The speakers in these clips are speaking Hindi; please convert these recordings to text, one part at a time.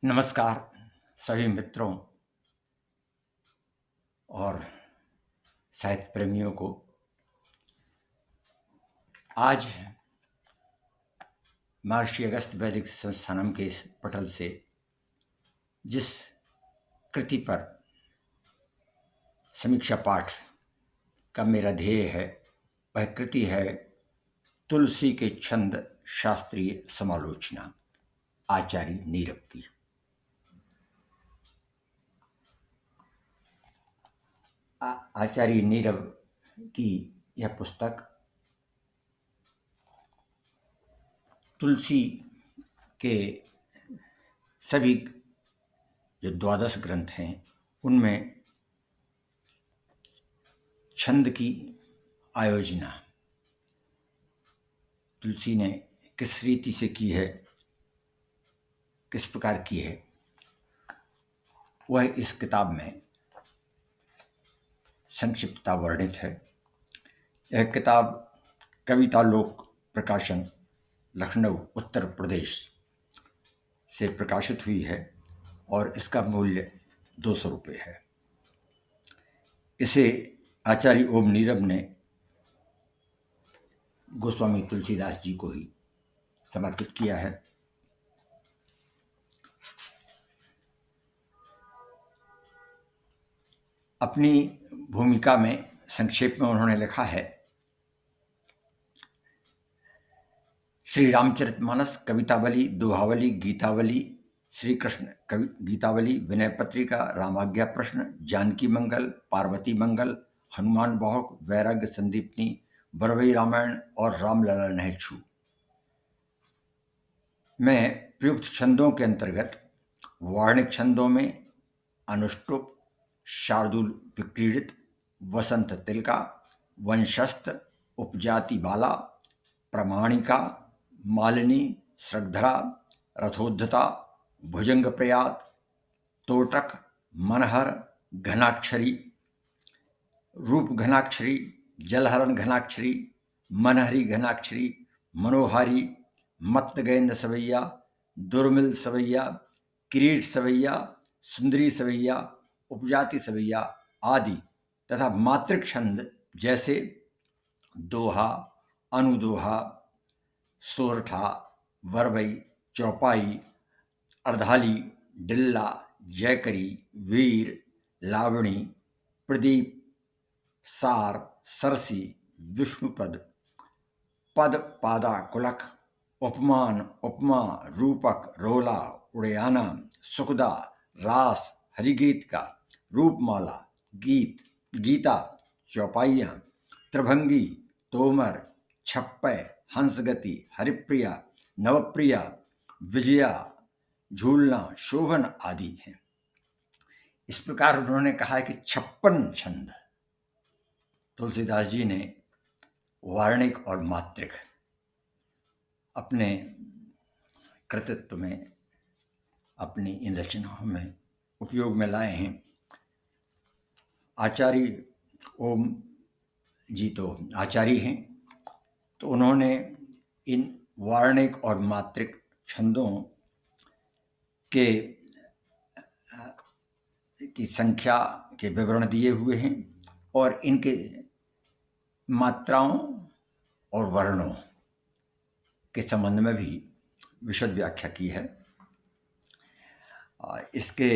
नमस्कार सभी मित्रों और साहित्य प्रेमियों को। आज महर्षि अगस्त वैदिक संस्थानम के इस पटल से जिस कृति पर समीक्षा पाठ का मेरा ध्येय है वह कृति है तुलसी के छंद शास्त्रीय समालोचना, आचार्य नीरव की। आचार्य नीरव की यह पुस्तक तुलसी के सभी जो 12 ग्रंथ हैं उनमें छंद की आयोजना तुलसी ने किस रीति से की है, किस प्रकार की है, वह इस किताब में संक्षिप्तता वर्णित है। यह किताब कविता लोक प्रकाशन लखनऊ उत्तर प्रदेश से प्रकाशित हुई है और इसका मूल्य 200 रुपये है। इसे आचार्य ओम नीरव ने गोस्वामी तुलसीदास जी को ही समर्पित किया है। अपनी भूमिका में संक्षेप में उन्होंने लिखा है, श्री रामचरितमानस, कवितावली, दोहावली, गीतावली, श्री कृष्ण गीतावली, विनय पत्रिका, रामाज्ञा प्रश्न, जानकी मंगल, पार्वती मंगल, हनुमान बाहुक, वैराग्य संदीपनी, बरवई रामायण और रामलला नहछू में प्रयुक्त छंदों के अंतर्गत वार्णिक छंदों में अनुष्टुप, शार्दूल विक्रीडित, वसंत तिलका, वंशस्थ, उपजाति बाला, प्रमाणिका, मालिनी, श्रद्धरा, रथोद्धता, भुजंग प्रयात, तोटक, मनहर, घनाक्षरी, रूप घनाक्षरी, जलहरण घनाक्षरी, मनहरी घनाक्षरी, मनोहारी, मत्तगेंद्र सवैया, दुर्मिल सवैया, किरीट सवैया, सुंदरी सवैया, उपजाति सवैया आदि तथा मातृक छंद जैसे दोहा, अनुदोहा, सोरठा, वरवई, चौपाई, अर्धाली, डिल्ला, जयकरी, वीर, लावणी, प्रदीप, सार, सरसी, विष्णुपद, पद, पादा, कुलक, उपमान, उपमा, रूपक, रोला, उड़याना, सुखदा, रास, हरिगीत का, रूपमाला, गीत, गीता, चौपाइयाँ, त्रिभंगी, तोमर, छप्पय, हंसगति, हरिप्रिया, नवप्रिया, विजया, झूलना, शोभन आदि हैं। इस प्रकार उन्होंने कहा है कि 56 छंद तुलसीदास जी ने वार्णिक और मात्रिक अपने कृतित्व में, अपनी इन रचनाओं में उपयोग में लाए हैं। आचार्य ओम जी तो आचार्य हैं, तो उन्होंने इन वार्णिक और मात्रिक छंदों के की संख्या के विवरण दिए हुए हैं और इनके मात्राओं और वर्णों के संबंध में भी विशद व्याख्या की है। इसके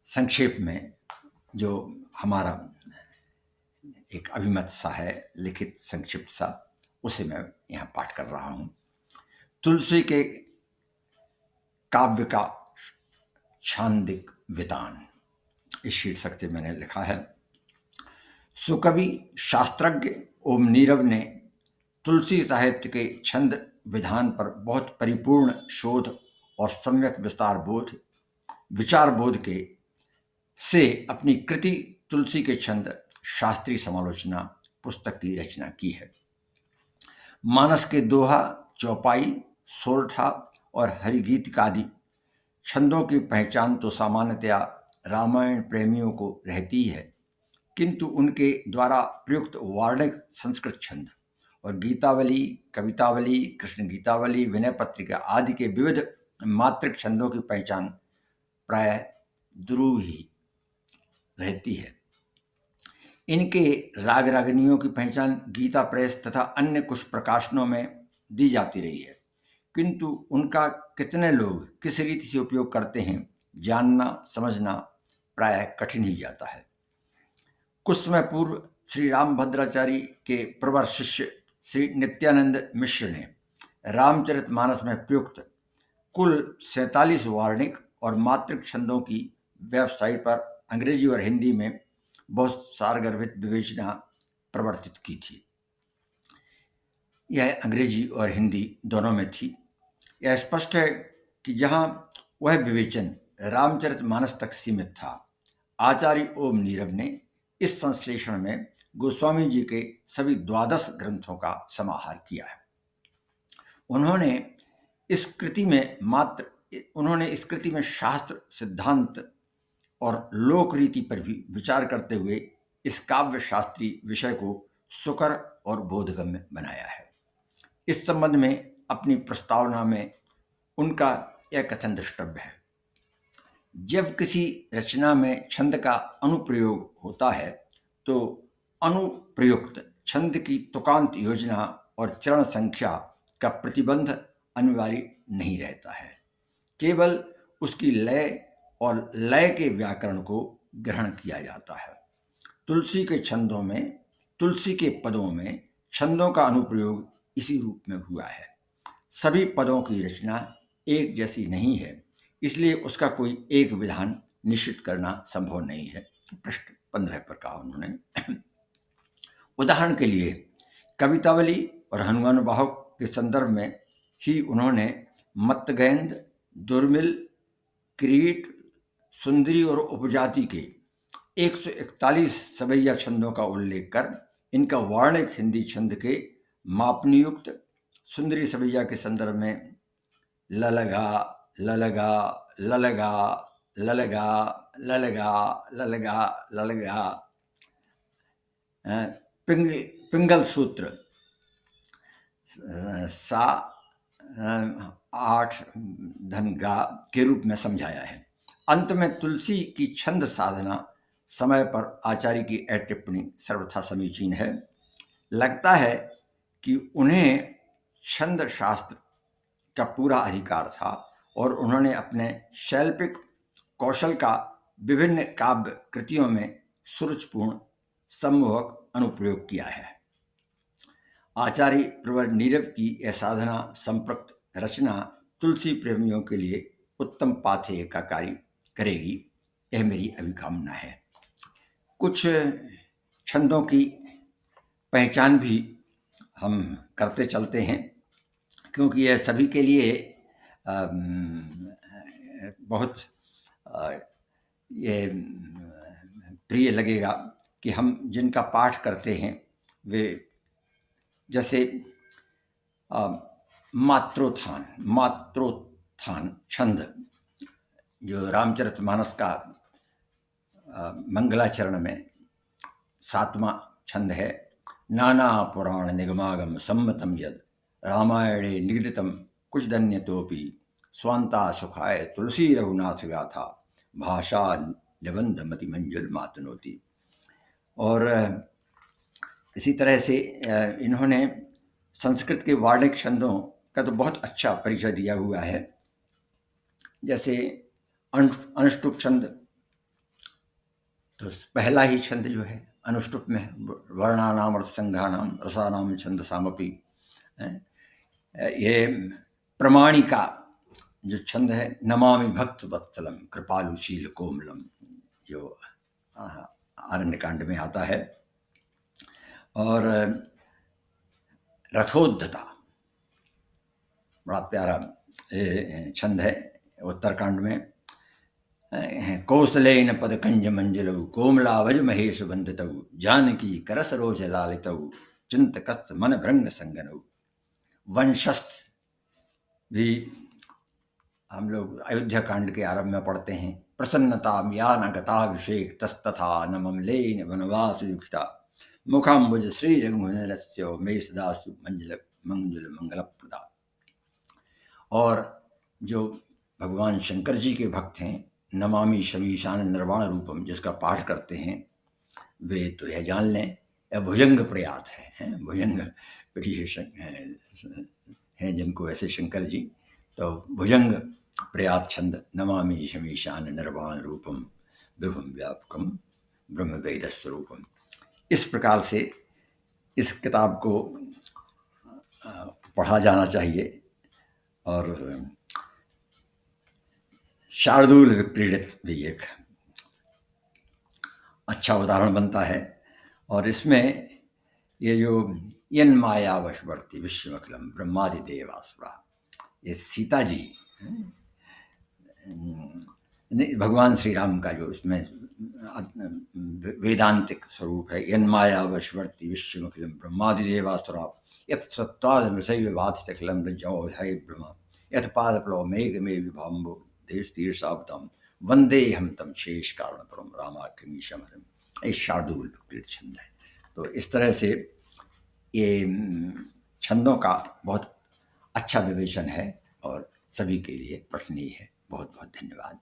संक्षेप में जो हमारा एक अभिमत सा है, लिखित संक्षिप्त सा, उसे मैं यहाँ पाठ कर रहा हूँ। तुलसी के काव्य का छांदिक वितान, इस शीर्षक से मैंने लिखा है। सुकवि शास्त्रज्ञ ओम नीरव ने तुलसी साहित्य के छंद विधान पर बहुत परिपूर्ण शोध और सम्यक विचार बोध के से अपनी कृति तुलसी के छंद शास्त्रीय समालोचना पुस्तक की रचना की है। मानस के दोहा, चौपाई, सोरठा और हरिगीत आदि छंदों की पहचान तो सामान्यतया रामायण प्रेमियों को रहती है, किंतु उनके द्वारा प्रयुक्त वार्णिक संस्कृत छंद और गीतावली, कवितावली, कृष्ण गीतावली, विनय पत्रिका आदि के विविध मात्रिक छंदों की पहचान प्रायः ध्रुव ही रहती है। इनके राग रागिनियों की पहचान गीता प्रेस तथा अन्य कुछ प्रकाशनों में दी जाती रही है, किंतु उनका कितने लोग किस रीति से उपयोग करते हैं जानना समझना प्रायः कठिन ही जाता है। कुछ समय पूर्व श्री रामभद्राचार्य के प्रवर शिष्य श्री नित्यानंद मिश्र ने रामचरितमानस में प्रयुक्त कुल 47 वार्णिक और मात्रिक छंदों की वेबसाइट पर अंग्रेजी और हिंदी में बहुत सारगर्भित विवेचना प्रवर्तित की थी। यह अंग्रेजी और हिंदी दोनों में थी। यह स्पष्ट है कि जहां वह विवेचन रामचरितमानस तक सीमित था, आचार्य ओम नीरव ने इस संश्लेषण में गोस्वामी जी के सभी 12 ग्रंथों का समाहार किया है। उन्होंने इस कृति में शास्त्र सिद्धांत और लोक रीति पर भी विचार करते हुए इस काव्य शास्त्रीय विषय को सुकर और बोधगम्य बनाया है। इस संबंध में अपनी प्रस्तावना में उनका यह कथन द्रष्टव्य है: जब किसी रचना में छंद का अनुप्रयोग होता है तो अनुप्रयुक्त छंद की तुकांत योजना और चरण संख्या का प्रतिबंध अनिवार्य नहीं रहता है, केवल उसकी लय और लय के व्याकरण को ग्रहण किया जाता है। तुलसी के पदों में छंदों का अनुप्रयोग इसी रूप में हुआ है। सभी पदों की रचना एक जैसी नहीं है, इसलिए उसका कोई एक विधान निश्चित करना संभव नहीं है। पृष्ठ 15 पर कहा उन्होंने। उदाहरण के लिए कवितावली और हनुमान बाहुक के संदर्भ में ही उन्होंने मत्तगैंद, दुर्मिल, किरीट, सुंदरी और उपजाति के 141 सवैया छंदों का उल्लेख कर इनका वार्णिक हिंदी छंद के मापनियुक्त सुंदरी सवैया के संदर्भ में ललगा ललगा ललगा ललगा ललगा ललगा ललगा पिंगल सूत्र सा 8 धन गा के रूप में समझाया है। अंत में तुलसी की छंद साधना समय पर आचार्य की टिप्पणी सर्वथा समीचीन है। लगता है कि उन्हें छंद शास्त्र का पूरा अधिकार था और उन्होंने अपने शैल्पिक कौशल का विभिन्न काव्य कृतियों में सुरुचिपूर्ण सम्मोहक अनुप्रयोग किया है। आचार्य प्रवर नीरव की यह साधना संप्रक्त रचना तुलसी प्रेमियों के लिए उत्तम पाथेय का कार्य करेगी, यह मेरी अभिकामना है। कुछ छंदों की पहचान भी हम करते चलते हैं, क्योंकि यह सभी के लिए बहुत ये प्रिय लगेगा कि हम जिनका पाठ करते हैं वे जैसे मात्रोत्थान छंद जो रामचरितमानस का मंगलाचरण में 7वां छंद है। नाना पुराण निगमागम सम्मतम यद रामायणे निगदितम कुछ धन्यतोपि स्वांता सुखाय तुलसी रघुनाथ गाथा भाषा निबंध मति मंजुल मातनोति। और इसी तरह से इन्होंने संस्कृत के वार्णिक छंदों का तो बहुत अच्छा परिचय दिया हुआ है। जैसे अनुष्टुप छंद, तो पहला ही छंद जो है अनुष्टुप में वर्णानाम अर्थसंघानाम रसानाम छंद सामपि, ये प्रमाणिका जो छंद है नमामि भक्त वत्सलम कृपालुशील कोमलम, जो आरण्यकांड में आता है। और रथोद्धता बड़ा प्यारा छंद है उत्तरकांड में। कौशलेन पदकंज मंजलौ कोमलावज महेश वंदितौ जानकी करसरोज लालितौ चिंतकस्त मन भृंग संगनौ। वंशस्थ भी हम लोग अयोध्या कांड के आरंभ में पढ़ते हैं। प्रसन्नता या न गताभिषेक तस्तथा न ममलेन वनवास युक्ता मुखाम्बुज श्री रघुनरस्य मेषदासु मंजुल मंगल प्रदा। और जो भगवान शंकर जी के भक्त हैं, नमामि शमीशान निर्वाण रूपम जिसका पाठ करते हैं वे तो यह जान लें यह भुजंग प्रयात है, भुजंग प्रिय हैं जिनको ऐसे शंकर जी, तो भुजंग प्रयात छंद नमामि शमीशान निर्वाण रूपम विभुम व्यापकम ब्रह्म वेद स्वरूपम। इस प्रकार से इस किताब को पढ़ा जाना चाहिए और शार्दूल विक्रीडित भी एक अच्छा उदाहरण बनता है। और इसमें ये जो यन माया वशवर्ती विश्वमखिलम ब्रह्मादि देवासुरा, ये सीता जी भगवान श्री राम का जो इसमें वेदांतिक स्वरूप है, यन माया वशवर्ती विश्वमखिलम ब्रह्मादि देवासुरा यत सत्वाद नृषय विभात सखिलम रज्जौ है ब्रह्म यत पादप्लव मेघ में विभाम्बो देश तीर्षावतम वंदे हम तम शेष कारण परम रामाख्यमीशम। ये शार्दूल विक्रीडित छंद है। तो इस तरह से ये छंदों का बहुत अच्छा विवेचन है और सभी के लिए पठनीय है। बहुत बहुत धन्यवाद।